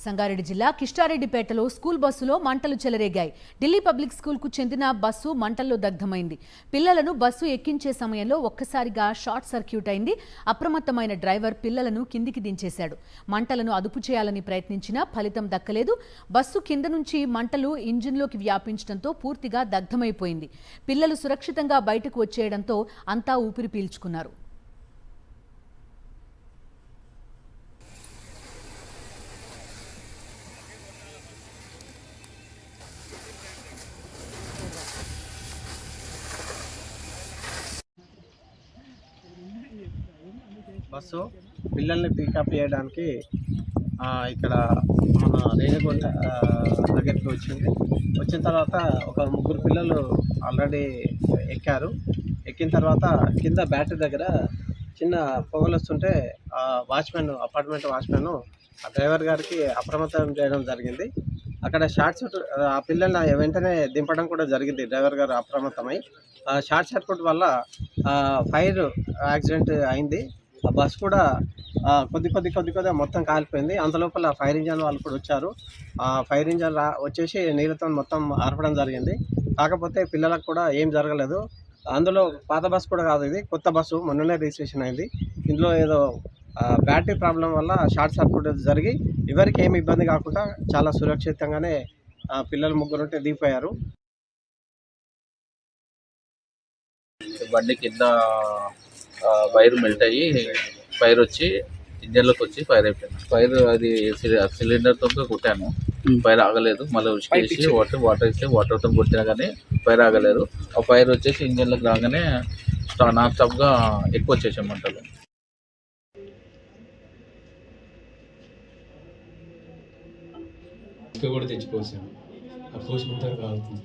సంగారెడ్డి జిల్లా కిష్టారెడ్డిపేటలో స్కూల్ బస్సులో మంటలు చెలరేగాయి. ఢిల్లీ పబ్లిక్ స్కూల్కు చెందిన బస్సు మంటల్లో దగ్ధమైంది. పిల్లలను బస్సు ఎక్కించే సమయంలో ఒక్కసారిగా షార్ట్ సర్క్యూట్ అయింది. అప్రమత్తమైన డ్రైవర్ పిల్లలను కిందికి దించేశాడు. మంటలను అదుపు చేయాలని ప్రయత్నించినా ఫలితం దక్కలేదు. బస్సు కింద నుంచి మంటలు ఇంజిన్లోకి వ్యాపించడంతో పూర్తిగా దగ్ధమైపోయింది. పిల్లలు సురక్షితంగా బయటకు వచ్చేయడంతో అంతా ఊపిరి పీల్చుకున్నారు. బస్సు పిల్లల్ని పికప్ చేయడానికి ఇక్కడ మన రేణిగుంట దగ్గరికి వచ్చిన తర్వాత ఒక ముగ్గురు పిల్లలు ఆల్రెడీ ఎక్కిన తర్వాత కింద బ్యాటరీ దగ్గర చిన్న పొగలు వస్తుంటే అపార్ట్మెంట్ వాచ్మెన్ డ్రైవర్ గారికి అప్రమత్తం చేయడం జరిగింది. అక్కడ షార్ట్ సర్క్యూట్ ఆ పిల్లల్ని వెంటనే దింపడం కూడా జరిగింది. డ్రైవర్ గారు అప్రమత్తమై షార్ట్ సర్క్యూట్ వల్ల ఫైర్ యాక్సిడెంట్ అయింది. ఆ బస్ కూడా కొద్దిగా మొత్తం కాలిపోయింది. అంతలోపల ఫైర్ ఇంజన్ వాళ్ళు కూడా వచ్చారు. ఆ ఫైర్ ఇంజన్ వచ్చేసి నీళ్ళతో మొత్తం ఆర్పడం జరిగింది. కాకపోతే పిల్లలకు కూడా ఏం జరగలేదు. అందులో పాత బస్సు కూడా కాదు, ఇది కొత్త బస్సు, మొన్ననే రిజిస్ట్రేషన్ అయింది. ఇందులో ఏదో బ్యాటరీ ప్రాబ్లం వల్ల షార్ట్ సర్క్యూట్ జరిగి ఎవరికి ఏమి ఇబ్బంది కాకుండా చాలా సురక్షితంగానే పిల్లలు ముగ్గురుంటే దిగిపోయారు. బండి కింద వైర్ మెల్ట్ అయ్యి ఫైర్ వచ్చి ఇంజన్లోకి వచ్చి ఫైర్ అయిపోయింది. ఫైర్ అది సిలిండర్తో కొట్టాను, ఫైర్ ఆగలేదు. మళ్ళీ ఉసికేసి వాటర్ ఇస్తే వాటర్తో కొట్టినా కానీ ఫైర్ ఆగలేదు. ఆ ఫైర్ వచ్చేసి ఇంజన్లోకి రాగానే నాన్ స్టాప్గా ఎక్కువ వచ్చేసాం మంటలు. ఇంకా కూడా తెచ్చిపోసాను, ఆ పోసి మొత్తం కాలుతుంది.